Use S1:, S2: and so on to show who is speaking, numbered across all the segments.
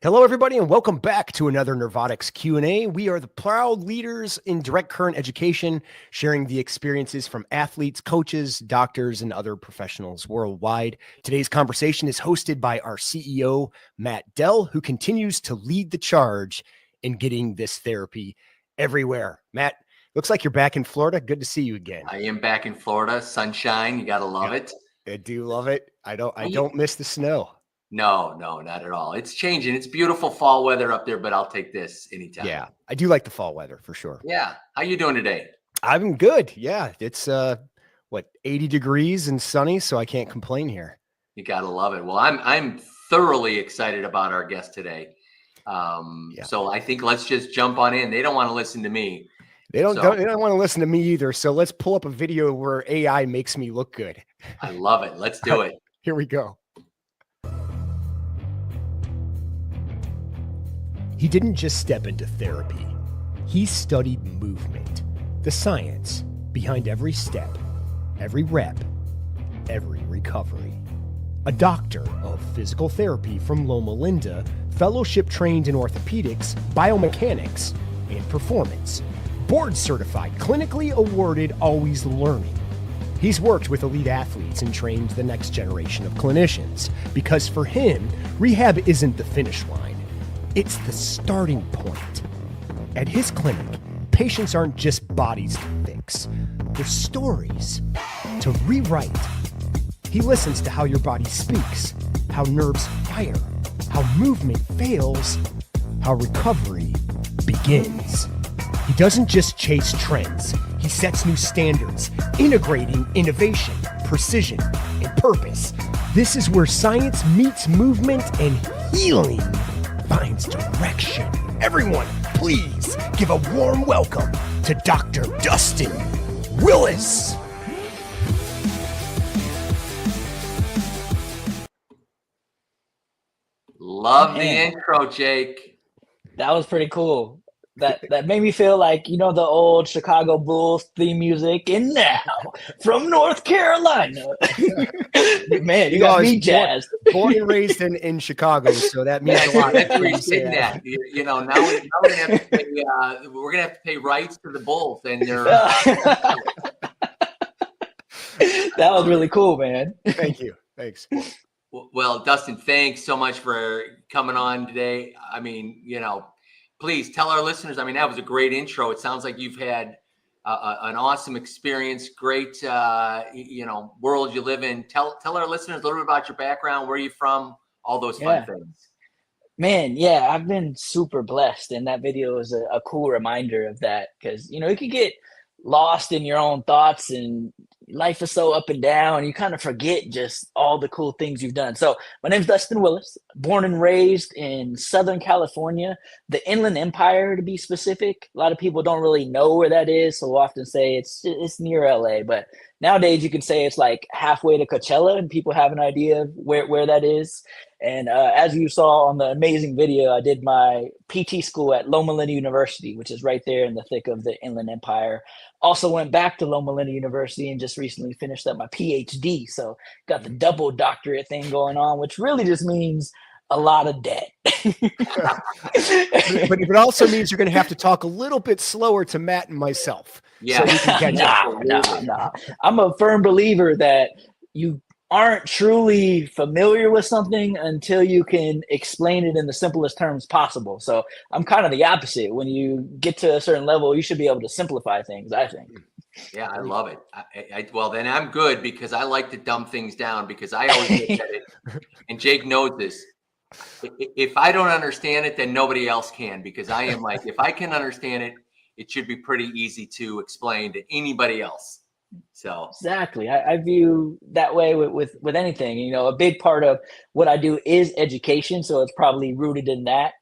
S1: Hello, everybody, and welcome back to another Nervotics Q&A. We are the proud leaders in direct current education, sharing the experiences from athletes, coaches, doctors, and other professionals worldwide. Today's conversation is hosted by our CEO, Matt Dell, who continues to lead the charge in getting this therapy everywhere. Matt, looks like you're back in Florida. Good to see you again.
S2: I am back in Florida. Sunshine. You got to love it.
S1: I do love it. I don't miss the snow.
S2: No, not at all. It's changing. It's beautiful fall weather up there, but I'll take this anytime.
S1: Yeah, I do like the fall weather for sure.
S2: Yeah. How you doing today?
S1: I'm good. Yeah, it's 80 degrees and sunny, so I can't complain here.
S2: You got to love it. Well, I'm thoroughly excited about our guest today. So I think let's just jump on in. They don't want to listen to me.
S1: They don't want to listen to me either. So let's pull up a video where AI makes me look good.
S2: I love it. Let's do it.
S1: Here we go. He didn't just step into therapy. He studied movement, the science behind every step, every rep, every recovery. A doctor of physical therapy from Loma Linda, fellowship trained in orthopedics, biomechanics, and performance. Board certified, clinically awarded, always learning. He's worked with elite athletes and trained the next generation of clinicians because for him, rehab isn't the finish line. It's the starting point. At his clinic, patients aren't just bodies to fix. They're stories to rewrite. He listens to how your body speaks, how nerves fire, how movement fails, how recovery begins. He doesn't just chase trends. He sets new standards, integrating innovation, precision, and purpose. This is where science meets movement and healing finds direction. Everyone, please give a warm welcome to Dr. Dustin Willis.
S2: Love the intro, Jake.
S3: That was pretty cool. That made me feel like, the old Chicago Bulls theme music. And now, from North Carolina. Man, you got me jazzed.
S1: Born and raised in Chicago, so that means a lot.
S2: That's where you're sitting at. Now we're gonna have to pay. We're gonna have to pay rights to the Bulls, and they're.
S3: That was really cool, man.
S1: Thank you. Thanks.
S2: Well, Dustin, thanks so much for coming on today. I mean, please tell our listeners. I mean, that was a great intro. It sounds like you've had an awesome experience. Great, world you live in. Tell our listeners a little bit about your background, where you're from, all those fun things.
S3: Man, yeah, I've been super blessed, and that video is a cool reminder of that because you could get lost in your own thoughts, and life is so up and down. You kind of forget just all the cool things you've done. So my name's Dustin Willis, born and raised in Southern California, the Inland Empire to be specific. A lot of people don't really know where that is, so we'll often say it's near LA, but nowadays you can say it's like halfway to Coachella and people have an idea of where that is. And as you saw on the amazing video, I did my PT school at Loma Linda University, which is right there in the thick of the Inland Empire. Also went back to Loma Linda University and just recently finished up my PhD. So got the double doctorate thing going on, which really just means a lot of debt.
S1: But it also means you're going to have to talk a little bit slower to Matt and myself.
S2: Yeah.
S1: So we can catch
S3: Nah. I'm a firm believer that you aren't truly familiar with something until you can explain it in the simplest terms possible. So I'm kind of the opposite. When you get to a certain level, you should be able to simplify things, I think.
S2: Yeah, I love it. Well, then I'm good because I like to dumb things down because I always look at it. And Jake knows this. If I don't understand it, then nobody else can, because I am like, if I can understand it, it should be pretty easy to explain to anybody else. So
S3: exactly. I view that way with anything. A big part of what I do is education. So it's probably rooted in that.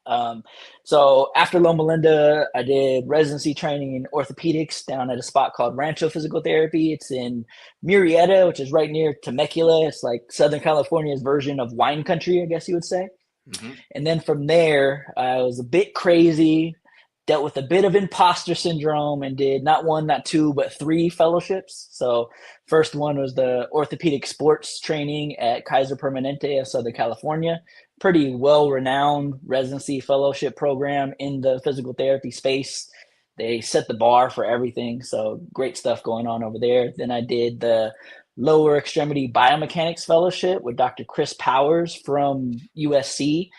S3: So after Loma Linda, I did residency training in orthopedics down at a spot called Rancho Physical Therapy. It's in Murrieta, which is right near Temecula. It's like Southern California's version of wine country, I guess you would say. Mm-hmm. And then from there, I was a bit crazy. dealt with a bit of imposter syndrome and did not one, not two, but 3 fellowships. So first one was the orthopedic sports training at Kaiser Permanente of Southern California. Pretty well-renowned residency fellowship program in the physical therapy space. They set the bar for everything. So great stuff going on over there. Then I did the lower extremity biomechanics fellowship with Dr. Chris Powers from USC.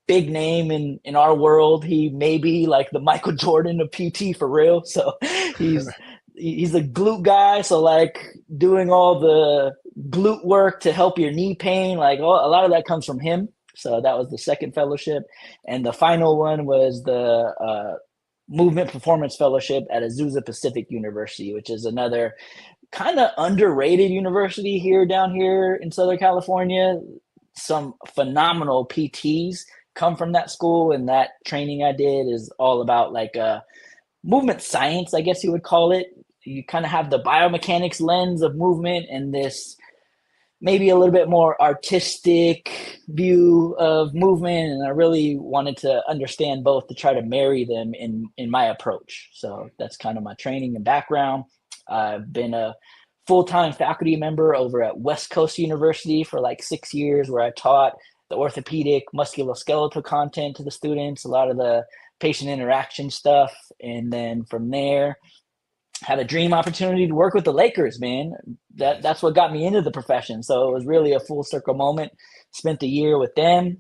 S3: Big name in our world. He may be like the Michael Jordan of PT for real. So he's a glute guy. So like doing all the glute work to help your knee pain, like a lot of that comes from him. So that was the second fellowship. And the final one was the Movement Performance Fellowship at Azusa Pacific University, which is another kind of underrated university down here in Southern California. Some phenomenal PTs come from that school, and that training I did is all about like movement science, I guess you would call it. You kind of have the biomechanics lens of movement and this maybe a little bit more artistic view of movement. And I really wanted to understand both to try to marry them in my approach. So that's kind of my training and background. I've been a full-time faculty member over at West Coast University for like 6 years, where I taught the orthopedic musculoskeletal content to the students, a lot of the patient interaction stuff. And then from there, had a dream opportunity to work with the Lakers, man. That's what got me into the profession. So it was really a full circle moment. Spent a year with them.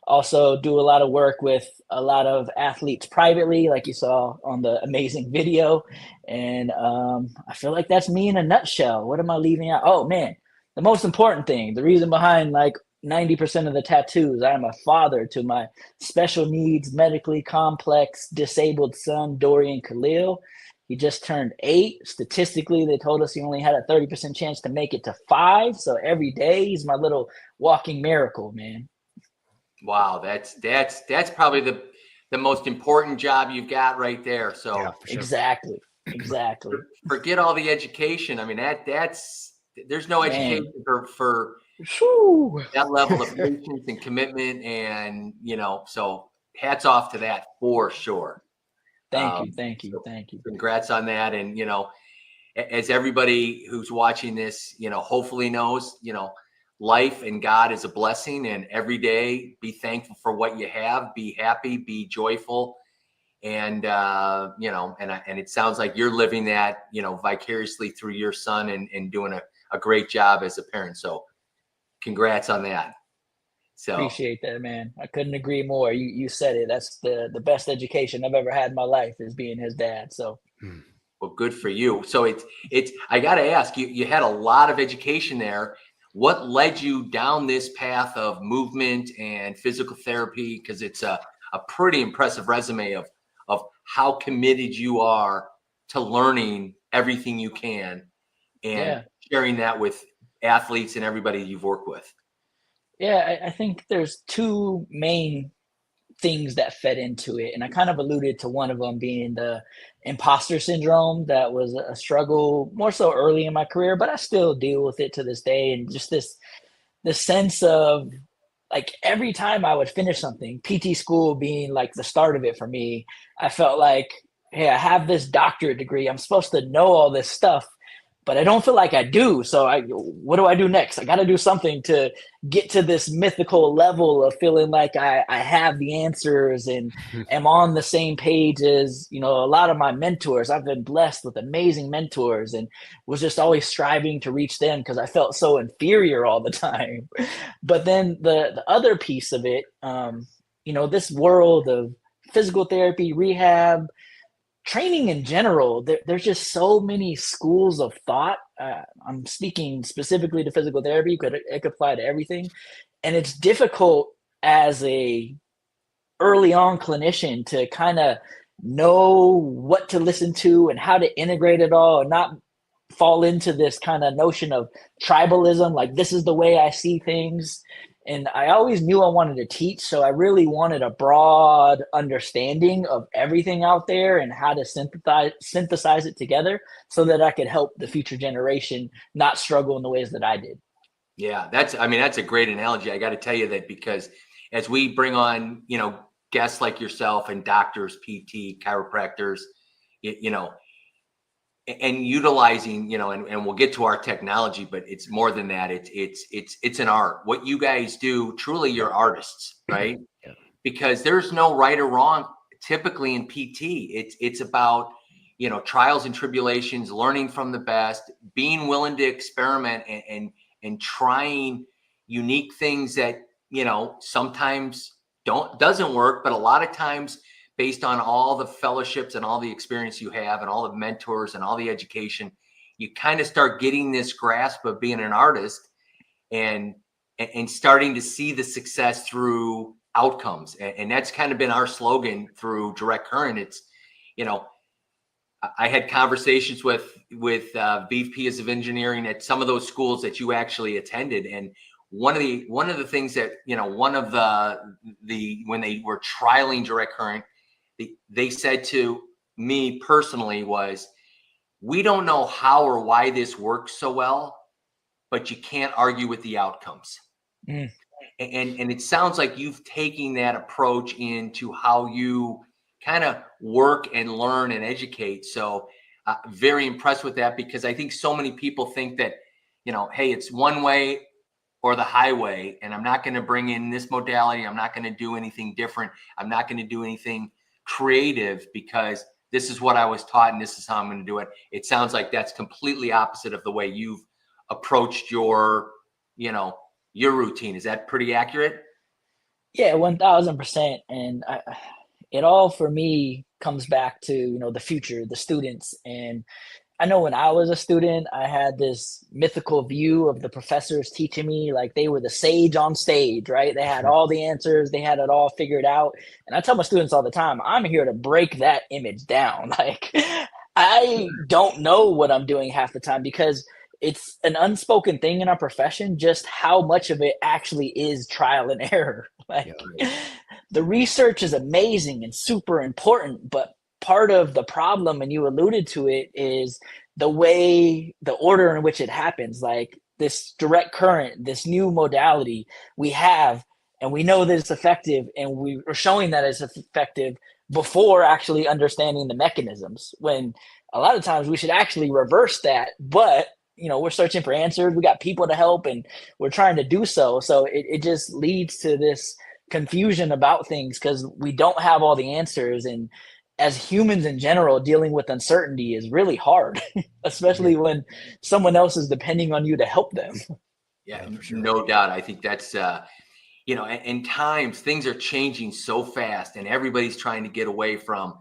S3: Also do a lot of work with a lot of athletes privately, like you saw on the amazing video. And I feel like that's me in a nutshell. What am I leaving out? Oh man, the most important thing, the reason behind like 90% of the tattoos, I am a father to my special needs, medically complex, disabled son, Dorian Khalil. He just turned 8. Statistically, they told us he only had a 30% chance to make it to 5. So every day he's my little walking miracle, man.
S2: Wow, that's probably the most important job you've got right there. So
S1: Yeah, for sure.
S3: Exactly.
S2: Forget all the education. I mean, there's no education for that level of patience and commitment, and so hats off to that for sure.
S3: Thank you.
S2: Congrats on that. And, as everybody who's watching this, hopefully knows, life and God is a blessing, and every day be thankful for what you have, be happy, be joyful. And, and it sounds like you're living that, vicariously through your son and doing a great job as a parent. So congrats on that. So
S3: appreciate that, man. I couldn't agree more. You said it. That's the best education I've ever had in my life, is being his dad. So,
S2: well, good for you. So it's I got to ask you, you had a lot of education there. What led you down this path of movement and physical therapy? Because it's a pretty impressive resume of how committed you are to learning everything you can and sharing that with athletes and everybody you've worked with.
S3: Yeah, I think there's 2 main things that fed into it. And I kind of alluded to one of them being the imposter syndrome. That was a struggle more so early in my career, but I still deal with it to this day. And just this sense of like every time I would finish something, PT school being like the start of it for me, I felt like, hey, I have this doctorate degree. I'm supposed to know all this stuff, but I don't feel like I do. So what do I do next? I got to do something to get to this mythical level of feeling like I have the answers and am on the same page as, a lot of my mentors. I've been blessed with amazing mentors and was just always striving to reach them because I felt so inferior all the time. But then the other piece of it, this world of physical therapy, rehab, training in general, there's just so many schools of thought. I'm speaking specifically to physical therapy, but it could apply to everything. And it's difficult as a early on clinician to kind of know what to listen to and how to integrate it all and not fall into this kind of notion of tribalism, like this is the way I see things. And I always knew I wanted to teach, so I really wanted a broad understanding of everything out there and how to synthesize it together so that I could help the future generation not struggle in the ways that I did.
S2: Yeah, that's a great analogy. I got to tell you that because as we bring on, guests like yourself and doctors, PT, chiropractors, you know, and utilizing, you know, and we'll get to our technology, but it's more than that. It's an art. What you guys do, truly, you're artists, right?
S1: Yeah.
S2: Because there's no right or wrong. Typically in PT, it's about, you know, trials and tribulations, learning from the best, being willing to experiment and trying unique things that, you know, sometimes doesn't work, but a lot of times, based on all the fellowships and all the experience you have and all the mentors and all the education, you kind of start getting this grasp of being an artist and starting to see the success through outcomes. And that's kind of been our slogan through Direct Current. It's, you know, I had conversations with VPs of engineering at some of those schools that you actually attended. And one of the things that, you know, one of the when they were trialing Direct Current, they said to me personally was, we don't know how or why this works so well, but you can't argue with the outcomes. And it sounds like you've taken that approach into how you kind of work and learn and educate. So very impressed with that, because I think so many people think that, you know, hey, it's one way or the highway, and I'm not going to bring in this modality. I'm not going to do anything different. I'm not going to do anything creative because this is what I was taught and this is how I'm going to do it. It sounds like that's completely opposite of the way you've approached your, you know, your routine. Is that pretty accurate?
S3: Yeah, 1000%. And it all for me comes back to, you know, the future, the students. And I know when I was a student, I had this mythical view of the professors teaching me like they were the sage on stage, right? They had all the answers, they had it all figured out. And I tell my students all the time, I'm here to break that image down. Like, I don't know what I'm doing half the time, because it's an unspoken thing in our profession, just how much of it actually is trial and error. Like, the research is amazing and super important, but part of the problem, and you alluded to it, is the order in which it happens. Like this direct current, this new modality we have, and we know that it's effective, and we are showing that it's effective before actually understanding the mechanisms, when a lot of times we should actually reverse that. But, you know, we're searching for answers. We got people to help, and we're trying to do so. So it just leads to this confusion about things because we don't have all the answers. And as humans in general, dealing with uncertainty is really hard, especially when someone else is depending on you to help them.
S2: Yeah, for sure. No doubt. I think that's, you know, and times things are changing so fast, and everybody's trying to get away from,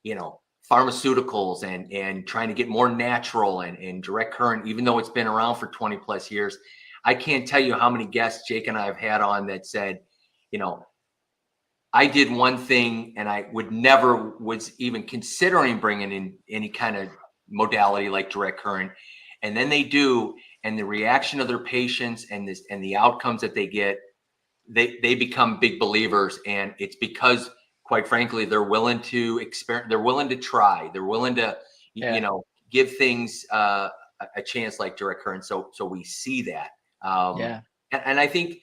S2: you know, pharmaceuticals and trying to get more natural and direct current, even though it's been around for 20 plus years. I can't tell you how many guests Jake and I have had on that said, you know, I did one thing and I was even considering bringing in any kind of modality like direct current. And then they do, and the reaction of their patients and the outcomes that they get, they become big believers. And it's because, quite frankly, they're willing to experiment, they're willing to try, they're willing to, you know, give things a chance like direct current. So we see that. And I think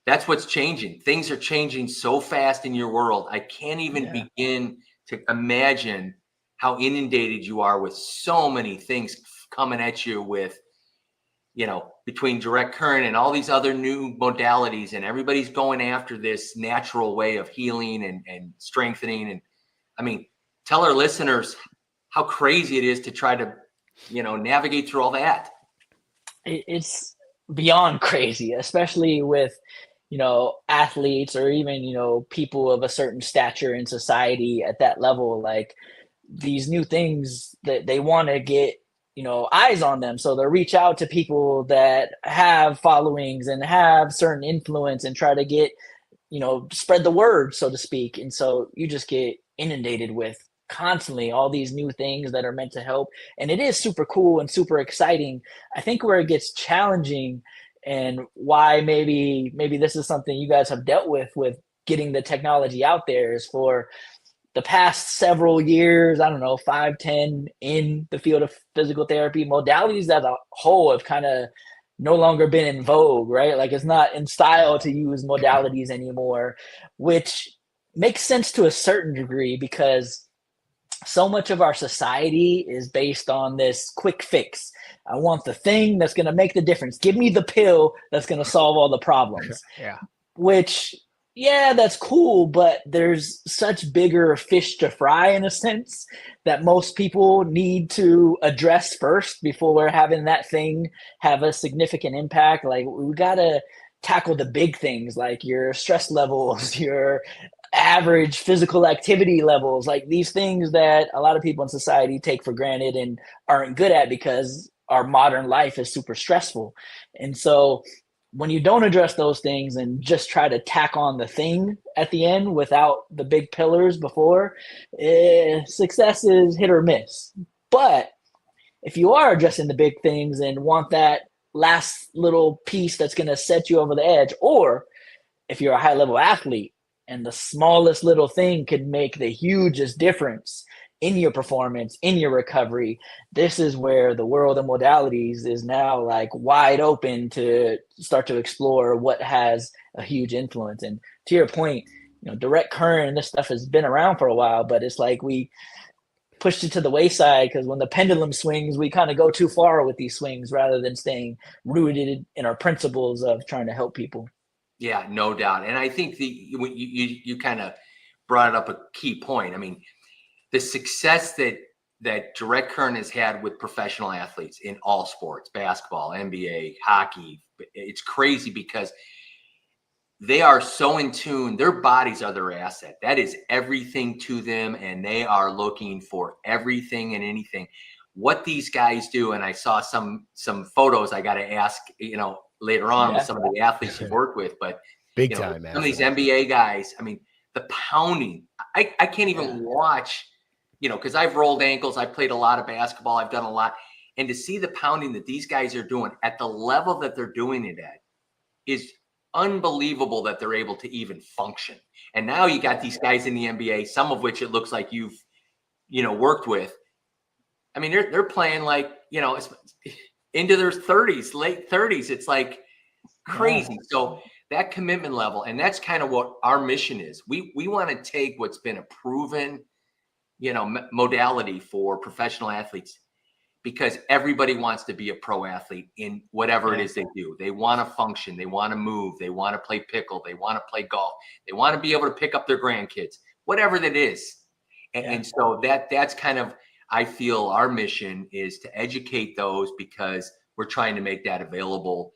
S2: that's what's changing. Things are changing so fast in your world. I can't even begin to imagine how inundated you are with so many things coming at you with, you know, between direct current and all these other new modalities, and everybody's going after this natural way of healing and strengthening. And I mean, tell our listeners how crazy it is to try to, you know, navigate through all that.
S3: It's beyond crazy, especially with, you know, athletes or even, you know, people of a certain stature in society at that level. Like, these new things that they want to get, you know, eyes on them. So they'll reach out to people that have followings and have certain influence and try to get, you know, spread the word, so to speak. And so you just get inundated with constantly all these new things that are meant to help. And it is super cool and super exciting. I think where it gets challenging, and why maybe this is something you guys have dealt with getting the technology out there, is for the past several years, I don't know, 5, 10 in the field of physical therapy, modalities as a whole have kind of no longer been in vogue, right? Like, it's not in style to use modalities anymore, which makes sense to a certain degree because so much of our society is based on this quick fix. I want the thing that's going to make the difference. Give me the pill that's going to solve all the problems.
S1: Yeah.
S3: Which, yeah, that's cool, but there's such bigger fish to fry in a sense that most people need to address first before we're having that thing have a significant impact. Like, we got to tackle the big things like your stress levels, your average physical activity levels, like these things that a lot of people in society take for granted and aren't good at because our modern life is super stressful. And so when you don't address those things and just try to tack on the thing at the end without the big pillars before, success is hit or miss. But if you are addressing the big things and want that last little piece that's going to set you over the edge, or if you're a high level athlete and the smallest little thing could make the hugest difference in your performance, in your recovery, this is where the world of modalities is now like wide open to start to explore what has a huge influence. And to your point, direct current and this stuff has been around for a while, but it's like we pushed it to the wayside because when the pendulum swings, we kind of go too far with these swings rather than staying rooted in our principles of trying to help people.
S2: Yeah, no doubt. And I think you kind of brought up a key point. I mean, the success that Direct Current has had with professional athletes in all sports, basketball, NBA, hockey, it's crazy because they are so in tune. Their bodies are their asset. That is everything to them, and they are looking for everything and anything. What these guys do, and I saw some photos I got to ask, later on with some of the athletes you've worked with, but
S1: big time,
S2: some of these NBA guys, I mean, the pounding, I can't even watch, because I've rolled ankles. I've played a lot of basketball. I've done a lot. And to see the pounding that these guys are doing at the level that they're doing it at is unbelievable that they're able to even function. And now you got these guys in the NBA, some of which it looks like you've, worked with. I mean, they're playing like, into their 30s, late 30s. It's like crazy. So that commitment level, and that's kind of what our mission is. We want to take what's been a proven, modality for professional athletes, because everybody wants to be a pro athlete in whatever it is they do. They want to function. They want to move. They want to play pickle. They want to play golf. They want to be able to pick up their grandkids, whatever that is. And so that's kind of, I feel our mission is to educate those, because we're trying to make that available,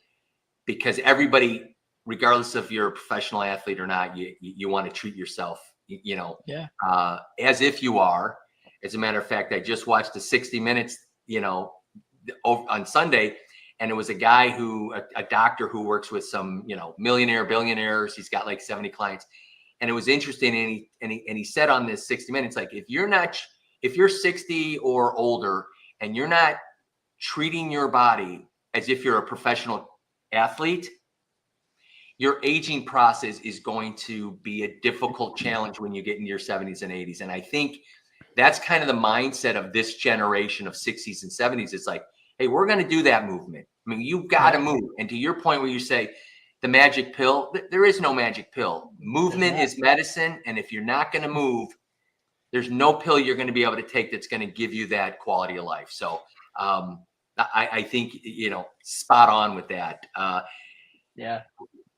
S2: because everybody, regardless if you're a professional athlete or not, you want to treat yourself, as if you are. As a matter of fact, I just watched the 60 Minutes, on Sunday, and it was a guy a doctor who works with some, billionaires. He's got like 70 clients. And it was interesting. And he said on this 60 Minutes, like, if you're 60 or older and you're not treating your body as if you're a professional athlete, your aging process is going to be a difficult challenge when you get into your 70s and 80s. And I think that's kind of the mindset of this generation of 60s and 70s. It's like, hey, we're going to do that movement. I mean, you've got to move. And to your point where you say the magic pill, there is no magic pill. Movement is medicine. And if you're not going to move, there's no pill you're going to be able to take that's going to give you that quality of life. So I think, spot on with that.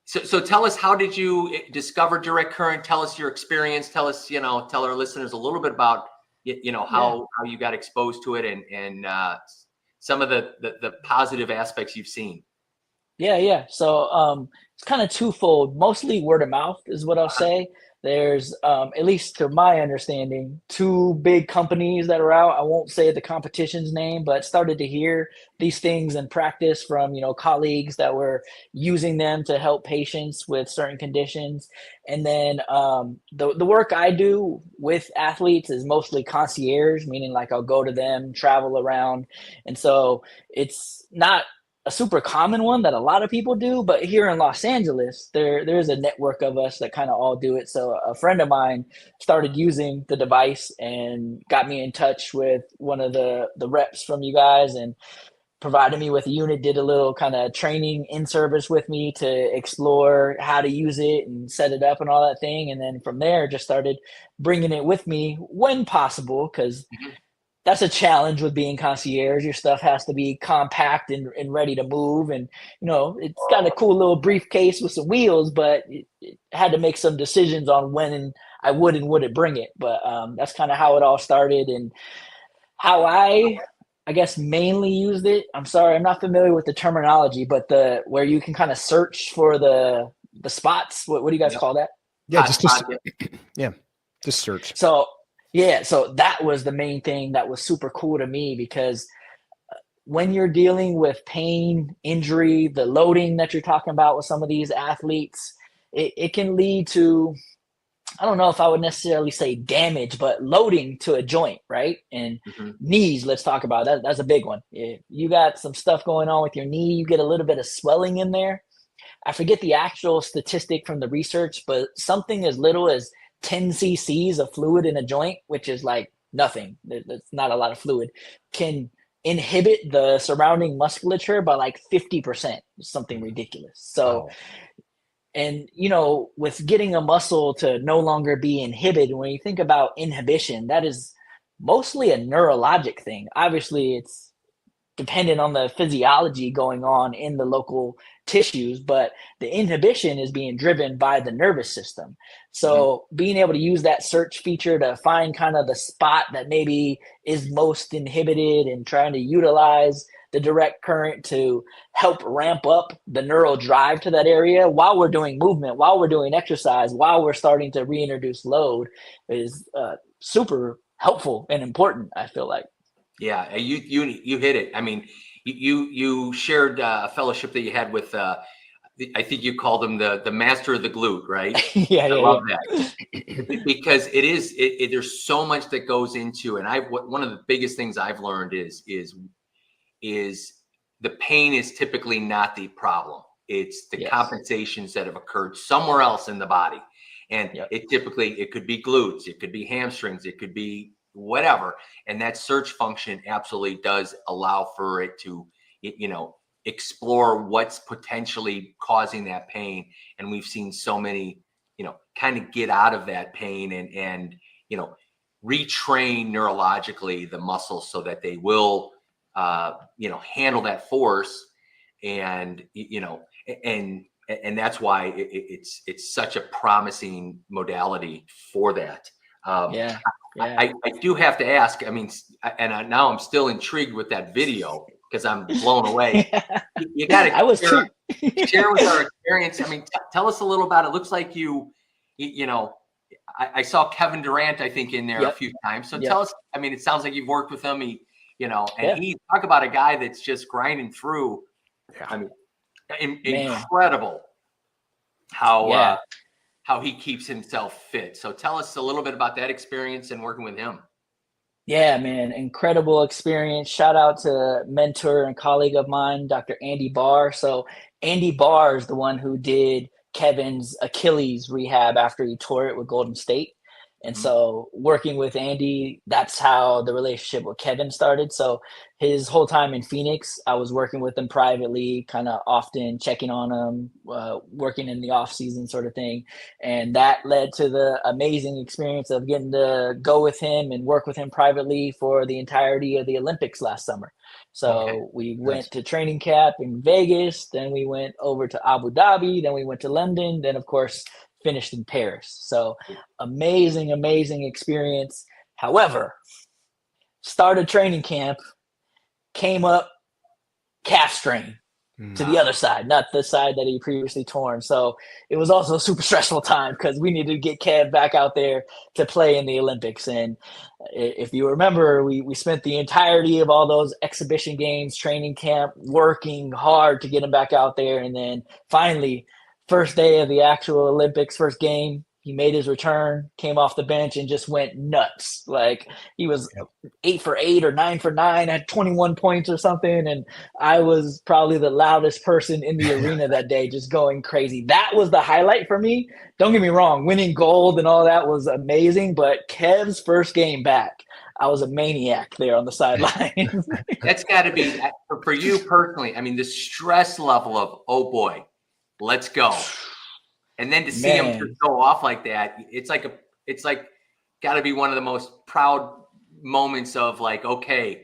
S2: So tell us, how did you discover Direct Current? Tell us your experience. Tell us, tell our listeners a little bit about, how you got exposed to it and some of the positive aspects you've seen.
S3: Yeah. So it's kind of twofold. Mostly word of mouth is what I'll say. There's, at least to my understanding, two big companies that are out. I won't say the competition's name, but started to hear these things in practice from, colleagues that were using them to help patients with certain conditions. And then the work I do with athletes is mostly concierge, meaning like I'll go to them, travel around. And so it's not a super common one that a lot of people do, but here in Los Angeles, there's a network of us that kind of all do it. So a friend of mine started using the device and got me in touch with one of the reps from you guys. And provided me with a unit, did a little kind of training in service with me to explore how to use it and set it up and all that thing. And then from there, just started bringing it with me when possible, because that's a challenge with being concierge. Your stuff has to be compact and ready to move. And, it's got a cool little briefcase with some wheels, but it had to make some decisions on when I would and wouldn't bring it. But that's kind of how it all started, and how I guess mainly used it. I'm sorry, I'm not familiar with the terminology, but where you can kind of search for the spots. What do you guys call that?
S1: Yeah, just search.
S3: So that was the main thing that was super cool to me, because when you're dealing with pain, injury, the loading that you're talking about with some of these athletes, it can lead to, I don't know if I would necessarily say damage, but loading to a joint, right? And knees, let's talk about that. That's a big one. If you got some stuff going on with your knee, you get a little bit of swelling in there. I forget the actual statistic from the research, but something as little as 10 cc's of fluid in a joint, which is like nothing. That's not a lot of fluid, can inhibit the surrounding musculature by like 50%, something ridiculous. So, and with getting a muscle to no longer be inhibited, when you think about inhibition, that is mostly a neurologic thing. Obviously, it's dependent on the physiology going on in the local tissues, but the inhibition is being driven by the nervous system. So being able to use that search feature to find kind of the spot that maybe is most inhibited, and trying to utilize the direct current to help ramp up the neural drive to that area while we're doing movement, while we're doing exercise, while we're starting to reintroduce load, is super helpful and important, I feel like.
S2: Yeah, you hit it. I mean, you shared a fellowship that you had with, I think you called him the master of the glute, right? I love that, because there's so much that goes into, and one of the biggest things I've learned is the pain is typically not the problem. It's the compensations that have occurred somewhere else in the body, and it could be glutes, it could be hamstrings, it could be whatever. And that search function absolutely does allow for it to, explore what's potentially causing that pain. And we've seen so many, kind of get out of that pain and retrain neurologically the muscles so that they will, handle that force. And, and that's why it's such a promising modality for that. I do have to ask, I mean, now I'm still intrigued with that video, because I'm blown away. You got to share with our experience. I mean, tell us a little about it. It looks like I saw Kevin Durant, I think, in there a few times. So tell us, I mean, it sounds like you've worked with him. He talk about a guy that's just grinding through. I mean, incredible how he keeps himself fit. So tell us a little bit about that experience and working with him.
S3: Yeah, man, incredible experience. Shout out to mentor and colleague of mine, Dr. Andy Barr. So Andy Barr is the one who did Kevin's Achilles rehab after he tore it with Golden State. And so working with Andy, that's how the relationship with Kevin started. So his whole time in Phoenix, I was working with him privately, kind of often checking on him, working in the off season sort of thing. And that led to the amazing experience of getting to go with him and work with him privately for the entirety of the Olympics last summer. So we went to training camp in Vegas, then we went over to Abu Dhabi, then we went to London, then of course finished in Paris. So amazing experience. However, started training camp, came up calf strain to the other side, not the side that he previously torn. So it was also a super stressful time, because we needed to get Kev back out there to play in the Olympics. And if you remember, we spent the entirety of all those exhibition games, training camp, working hard to get him back out there. And then finally, first day of the actual Olympics, first game, he made his return, came off the bench and just went nuts. Like he was 8 for 8 or 9 for 9, had 21 points or something. And I was probably the loudest person in the arena that day, just going crazy. That was the highlight for me. Don't get me wrong, winning gold and all that was amazing. But Kev's first game back, I was a maniac there on the sideline.
S2: That's got to be for you personally. I mean, the stress level of, oh boy, let's go. And then to see him just go off like that, it's like got to be one of the most proud moments of like, okay,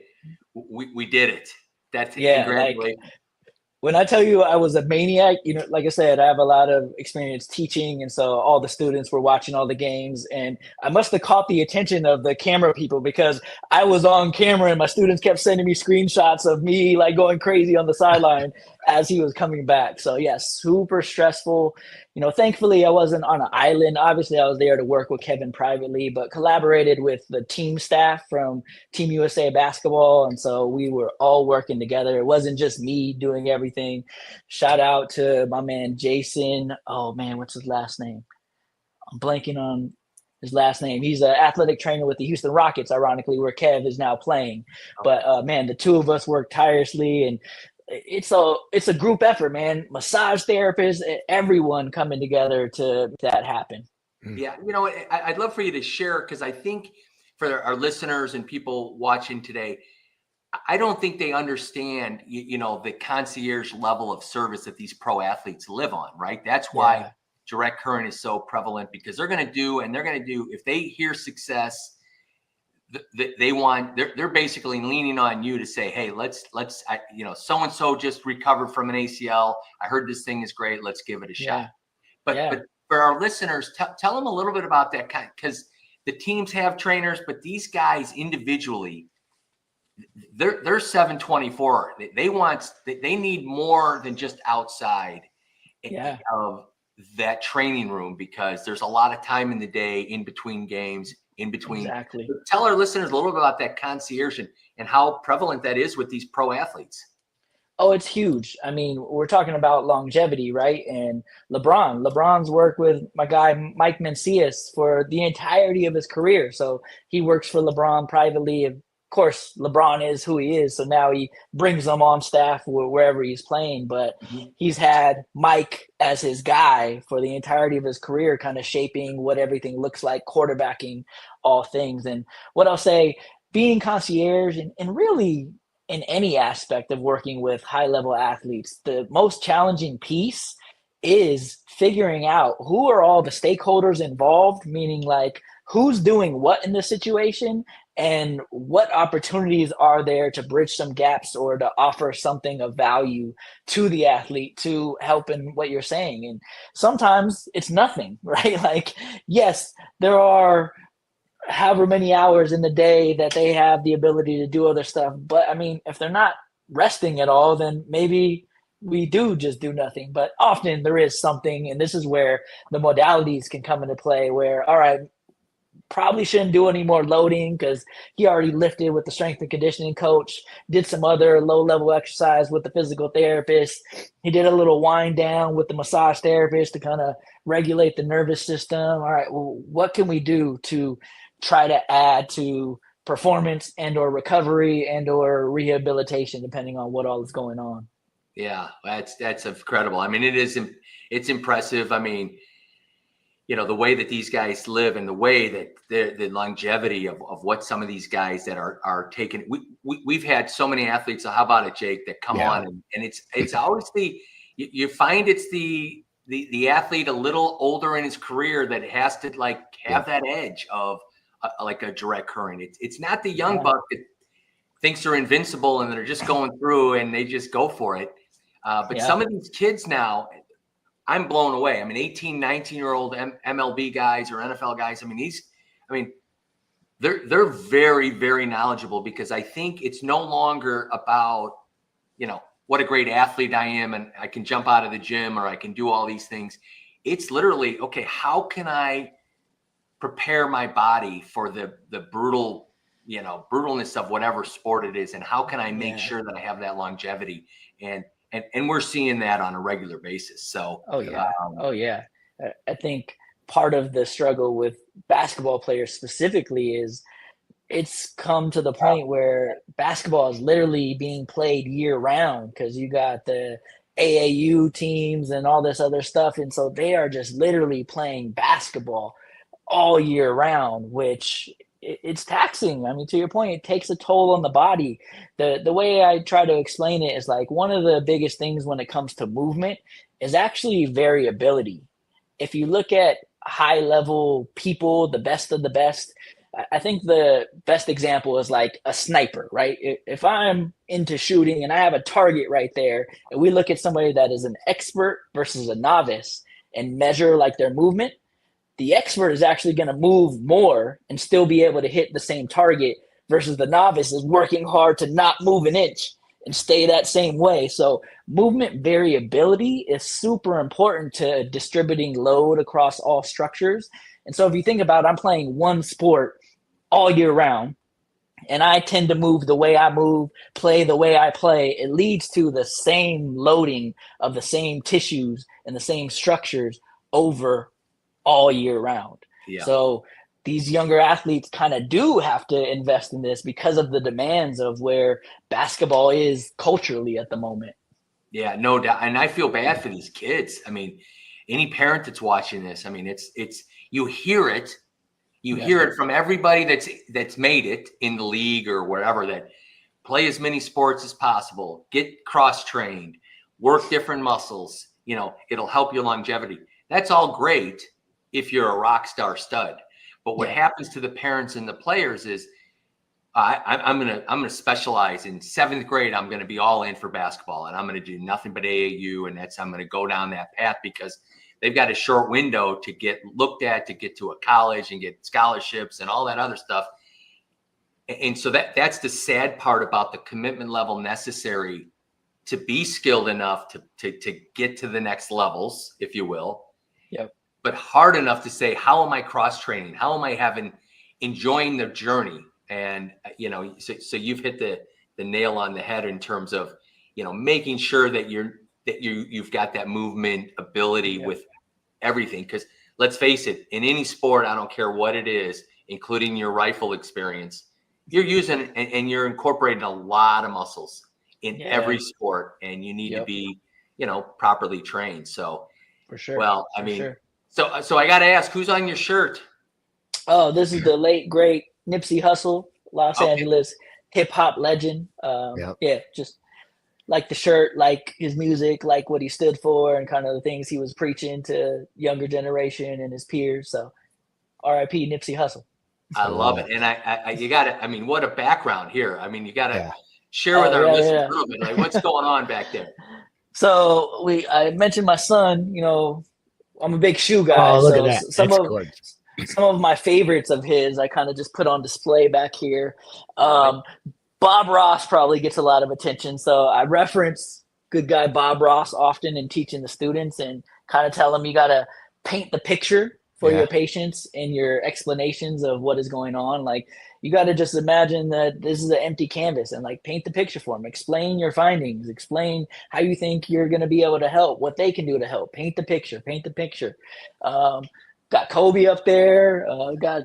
S2: we did it. That's congratulations.
S3: Like, when I tell you I was a maniac, you know, like I said, I have a lot of experience teaching. And so all the students were watching all the games. And I must have caught the attention of the camera people because I was on camera and my students kept sending me screenshots of me like going crazy on the sideline as he was coming back. So, yes, super stressful. You know, thankfully, I wasn't on an island. Obviously, I was there to work with Kevin privately, but collaborated with the team staff from Team USA basketball. And so we were all working together. It wasn't just me doing everything. Shout out to my man, Jason. Oh, man, what's his last name? I'm blanking on his last name. He's an athletic trainer with the Houston Rockets, ironically, where Kev is now playing. But, man, the two of us worked tirelessly, and it's a group effort, man. Massage therapists, everyone coming together to make that happen.
S2: Yeah, you know, I'd love for you to share, because I think for our listeners and people watching today, I don't think they understand, you know, the concierge level of service that these pro athletes live on, right? That's why direct current is so prevalent, because they're going to do, if they hear success, they're basically leaning on you to say, hey, let's you know, so-and-so just recovered from an ACL. I heard this thing is great. Let's give it a shot. But for our listeners, tell them a little bit about that, because the teams have trainers, but these guys individually, they're 724. They need more than just outside of that training room, because there's a lot of time in the day in between games.
S3: Exactly.
S2: Tell our listeners a little bit about that concierge and how prevalent that is with these pro athletes.
S3: Oh, it's huge. I mean, we're talking about longevity, right? And LeBron's worked with my guy, Mike Mancias, for the entirety of his career. So he works for LeBron privately. Of course, LeBron is who he is. So now he brings them on staff wherever he's playing. But he's had Mike as his guy for the entirety of his career, kind of shaping what everything looks like, quarterbacking all things. And what I'll say, being concierge and really in any aspect of working with high-level athletes, the most challenging piece is figuring out who are all the stakeholders involved, meaning like who's doing what in this situation and what opportunities are there to bridge some gaps or to offer something of value to the athlete to help in what you're saying. And sometimes it's nothing, right? Like, yes, there are however many hours in the day that they have the ability to do other stuff. But I mean, if they're not resting at all, then maybe we do just do nothing. But often there is something, and this is where the modalities can come into play, where, all right, probably shouldn't do any more loading because he already lifted with the strength and conditioning coach, did some other low-level exercise with the physical therapist. He did a little wind down with the massage therapist to kind of regulate the nervous system. All right, well, what can we do to try to add to performance and or recovery and or rehabilitation, depending on what all is going on?
S2: Yeah, that's incredible. I mean, it's impressive. I mean, you know, the way that these guys live and the way that the longevity of what some of these guys that are taking, we've had so many athletes. So how about it, Jake, that come on and it's always you find it's the athlete a little older in his career that has to like have that edge of like a direct current. It's not the young buck that thinks they're invincible and they're just going through and they just go for it. But some of these kids now, I'm blown away. I mean, 18, 19-year-old MLB guys or NFL guys. I mean, they're very, very knowledgeable, because I think it's no longer about, you know, what a great athlete I am and I can jump out of the gym or I can do all these things. It's literally, okay, how can I prepare my body for the brutal, you know, brutalness of whatever sport it is, and how can I make sure that I have that longevity? And we're seeing that on a regular basis. So,
S3: I think part of the struggle with basketball players specifically is it's come to the point where basketball is literally being played year round, because you got the AAU teams and all this other stuff. And so they are just literally playing basketball all year round, which it's taxing. I mean, to your point, it takes a toll on the body. The way I try to explain it is like one of the biggest things when it comes to movement is actually variability. If you look at high level people, the best of the best, I think the best example is like a sniper, right? If I'm into shooting and I have a target right there, and we look at somebody that is an expert versus a novice and measure like their movement, the expert is actually going to move more and still be able to hit the same target versus the novice is working hard to not move an inch and stay that same way. So movement variability is super important to distributing load across all structures. And so if you think about it, I'm playing one sport all year round, and I tend to move the way I move, play the way I play, it leads to the same loading of the same tissues and the same structures over all year round.
S2: Yeah.
S3: So these younger athletes kind of do have to invest in this because of the demands of where basketball is culturally at the moment.
S2: Yeah, no doubt. And I feel bad for these kids. I mean, any parent that's watching this, I mean, it's you hear it. You hear it from everybody that's made it in the league or wherever, that play as many sports as possible, get cross-trained, work different muscles, you know, it'll help your longevity. That's all great if you're a rock star stud. But what happens to the parents and the players is I'm gonna specialize in 7th grade. I'm gonna be all in for basketball, and I'm gonna do nothing but AAU, and I'm gonna go down that path because they've got a short window to get looked at, to get to a college and get scholarships and all that other stuff. And so that's the sad part about the commitment level necessary to be skilled enough to get to the next levels, if you will.
S3: Yep.
S2: But hard enough to say, how am I cross-training? How am I enjoying the journey? And, you know, so you've hit the nail on the head in terms of, you know, making sure that you've got that movement ability with everything. Because let's face it, in any sport, I don't care what it is, including your rifle experience, you're using and you're incorporating a lot of muscles in every sport, and you need to be, you know, properly trained. So
S3: for sure.
S2: Well, I mean, so I got to ask, who's on your shirt?
S3: Oh, this is the late great Nipsey Hussle, Los Angeles hip hop legend. Yeah, just like the shirt, like his music, like what he stood for, and kind of the things he was preaching to younger generation and his peers. So, R.I.P. Nipsey Hussle.
S2: I love it, and you got to. I mean, what a background here. I mean, you got to share with our listeners a little bit, like what's going on back there.
S3: So I mentioned my son. You know, I'm a big shoe guy.
S1: Oh, look at that!
S3: Some of my favorites of his, I kind of just put on display back here. Bob Ross probably gets a lot of attention. So I reference good guy Bob Ross often in teaching the students and kind of tell them you got to paint the picture for your patients and your explanations of what is going on. Like you got to just imagine that this is an empty canvas and like paint the picture for them. Explain your findings. Explain how you think you're going to be able to help, what they can do to help. Paint the picture. Got Kobe up there. Got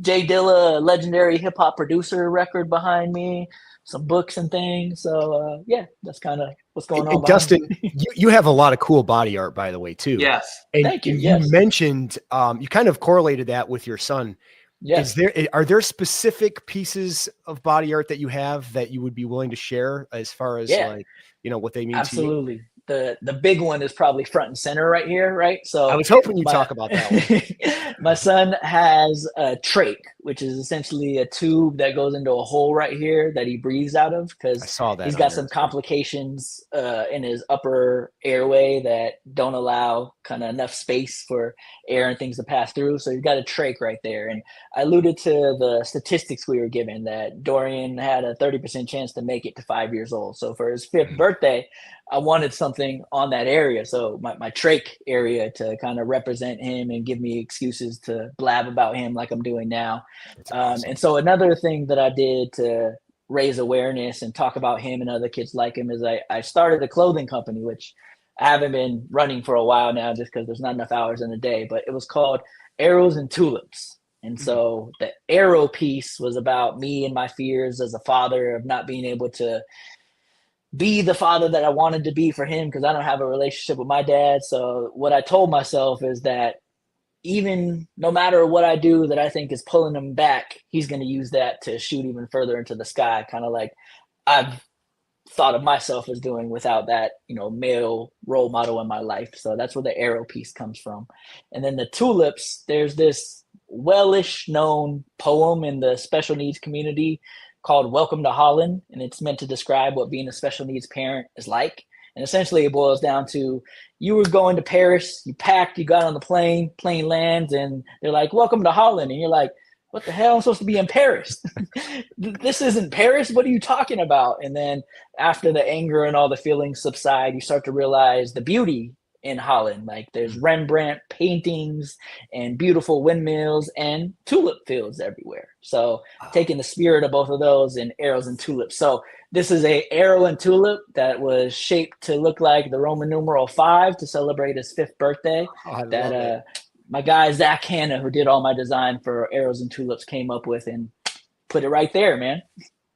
S3: Jay Dilla, legendary hip hop producer record behind me. Some books and things. So that's kind of what's going on.
S1: Dustin, you have a lot of cool body art, by the way, too.
S2: Yes.
S1: And
S3: thank you.
S1: You mentioned you kind of correlated that with your son.
S3: Yes.
S1: Are there specific pieces of body art that you have that you would be willing to share as far as like, you know, what they mean
S3: Absolutely.
S1: to you?
S3: The big one is probably front and center right here, right? So
S1: I was hoping you'd talk about that one.
S3: My son has a trach, which is essentially a tube that goes into a hole right here that he breathes out of because he's got some complications in his upper airway that don't allow kind of enough space for air and things to pass through. So he's got a trach right there. And I alluded to the statistics we were given that Dorian had a 30% chance to make it to 5 years old. So for his 5th birthday, I wanted something on that area. So my trach area to kind of represent him and give me excuses to blab about him like I'm doing now. Awesome. And so another thing that I did to raise awareness and talk about him and other kids like him is I started a clothing company, which I haven't been running for a while now just because there's not enough hours in the day, but it was called Arrows and Tulips. And so the arrow piece was about me and my fears as a father of not being able to be the father that I wanted to be for him because I don't have a relationship with my dad. So what I told myself is that even no matter what I do that I think is pulling him back, he's going to use that to shoot even further into the sky, kind of like I've thought of myself as doing without that, male role model in my life. So that's where the arrow piece comes from. And then the tulips, there's this well-ish known poem in the special needs community called Welcome to Holland, and it's meant to describe what being a special needs parent is like. And essentially it boils down to, you were going to Paris, you packed, you got on the plane lands, and they're like, welcome to Holland. And you're like, what the hell? I'm supposed to be in Paris. This isn't Paris. What are you talking about? And then after the anger and all the feelings subside, you start to realize the beauty in Holland. Like there's Rembrandt paintings and beautiful windmills and tulip fields everywhere. So taking the spirit of both of those and arrows and tulips. So this is a arrow and tulip that was shaped to look like the Roman numeral 5 to celebrate his 5th birthday. My guy, Zach Hanna, who did all my design for arrows and tulips, came up with and put it right there, man.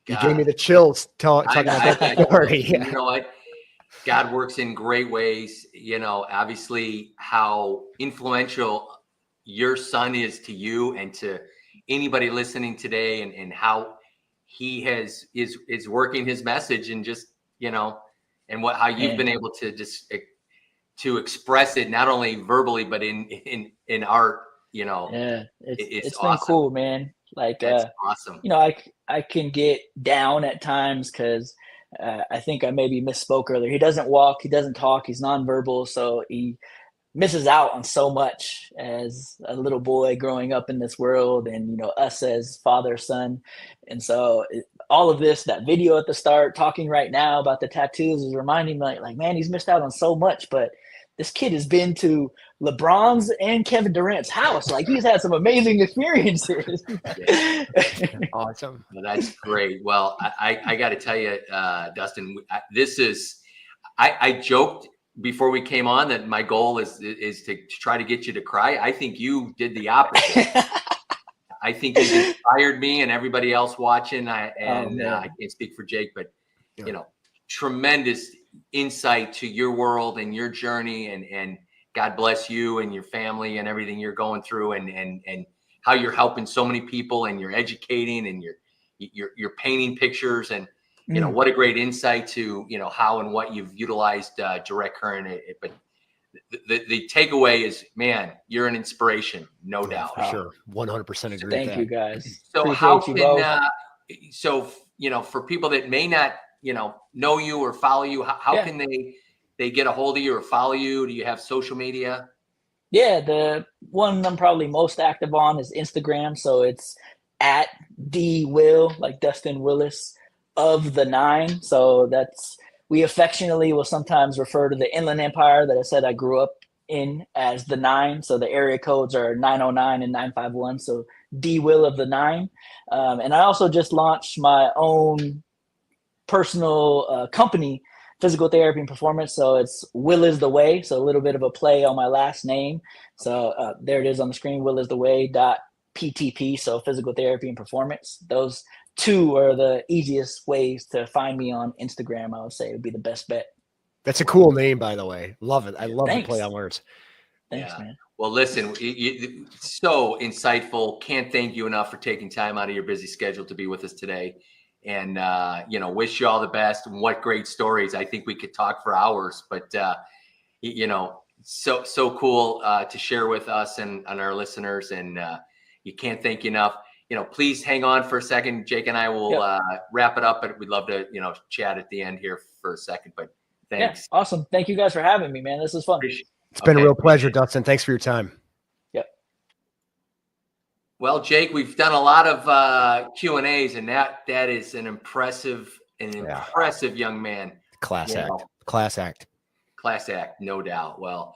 S1: You gave me the chills talking about that story.
S2: You know what? God works in great ways. Obviously how influential your son is to you and to anybody listening today, and how he is working his message, and just, and how you've been able to just to express it, not only verbally, but in art,
S3: Yeah, it's
S2: awesome.
S3: Been cool, man. Like,
S2: that's awesome.
S3: I can get down at times because I think I maybe misspoke earlier. He doesn't walk, he doesn't talk, he's nonverbal. So he misses out on so much as a little boy growing up in this world, and, us as father, son. And so all of this, that video at the start, talking right now about the tattoos, is reminding me like, man, he's missed out on so much, but this kid has been to LeBron's and Kevin Durant's house. Like, he's had some amazing experiences.
S1: Awesome.
S2: Well, that's great. Well, I got to tell you, Dustin, I joked before we came on that my goal is to try to get you to cry. I think you did the opposite. I think you inspired me and everybody else watching. I can't speak for Jake, but tremendous insight to your world and your journey, and God bless you and your family and everything you're going through, and how you're helping so many people, and you're educating, and you're painting pictures, and what a great insight to how and what you've utilized direct current. But the takeaway is, man, you're an inspiration, no doubt.
S1: For sure, 100% agree.
S3: Thank you, guys.
S2: So
S3: Appreciate
S2: how
S3: you
S2: can for people that may not know you or follow you, how can they get a hold of you or follow you? Do you have social media?
S3: Yeah, the one I'm probably most active on is Instagram. So it's at DWill, like Dustin Willis, of the 9. So we affectionately will sometimes refer to the Inland Empire that I said I grew up in as the 9. So the area codes are 909 and 951. So DWill of the 9. And I also just launched my own personal company, physical therapy and performance. So it's Will is the Way. So a little bit of a play on my last name. So there it is on the screen, willistheway.ptp. So physical therapy and performance. Those 2 are the easiest ways to find me on Instagram. I would say would be the best bet.
S1: That's a cool name, by the way. Love it. I love
S3: Thanks.
S1: the play on words.
S3: Thanks, man.
S2: Well, listen, so insightful. Can't thank you enough for taking time out of your busy schedule to be with us today. And, wish you all the best. And what great stories. I think we could talk for hours, but, so cool to share with us and our listeners. And you can't thank you enough. Please hang on for a second. Jake and I will wrap it up, but we'd love to, chat at the end here for a second. But thanks.
S3: Yeah, awesome. Thank you guys for having me, man. This was fun.
S1: It's been a real pleasure, Dustin. Thanks for your time.
S2: Well, Jake, we've done a lot of Q&As, and that is an impressive young man.
S1: Class act,
S2: no doubt. Well,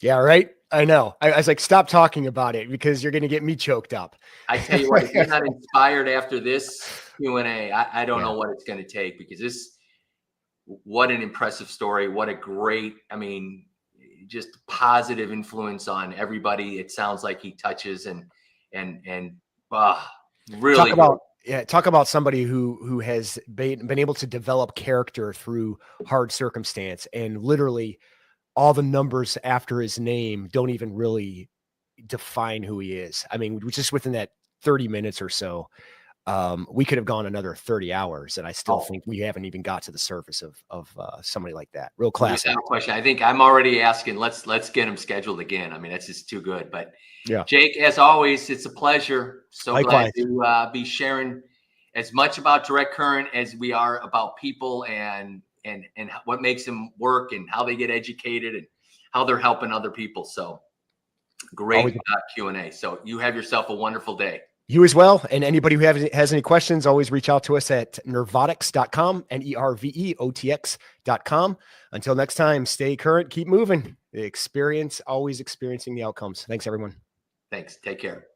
S1: yeah, right. I know. I was like, stop talking about it because you're going to get me choked up.
S2: I tell you what, if you're not inspired after this Q&A, I don't know what it's going to take, because what an impressive story. What a great, just positive influence on everybody. It sounds like he touches and really
S1: talk about somebody who has been able to develop character through hard circumstance, and literally all the numbers after his name don't even really define who he is. I mean, just within that 30 minutes or so, we could have gone another 30 hours, and I still think we haven't even got to the surface of somebody like that. Real classic.
S2: Without question. I think I'm already asking, let's get him scheduled again. I mean, that's just too good. But
S1: yeah,
S2: Jake, as always, it's a pleasure. So
S1: Likewise.
S2: glad to be sharing as much about Direct Current as we are about people and what makes them work and how they get educated and how they're helping other people. So great Q&A. So you have yourself a wonderful day.
S1: You as well. And anybody who has any questions, always reach out to us at nervotics.com, nerveotx.com. Until next time, stay current, keep moving. Always experiencing the outcomes. Thanks, everyone.
S2: Thanks. Take care.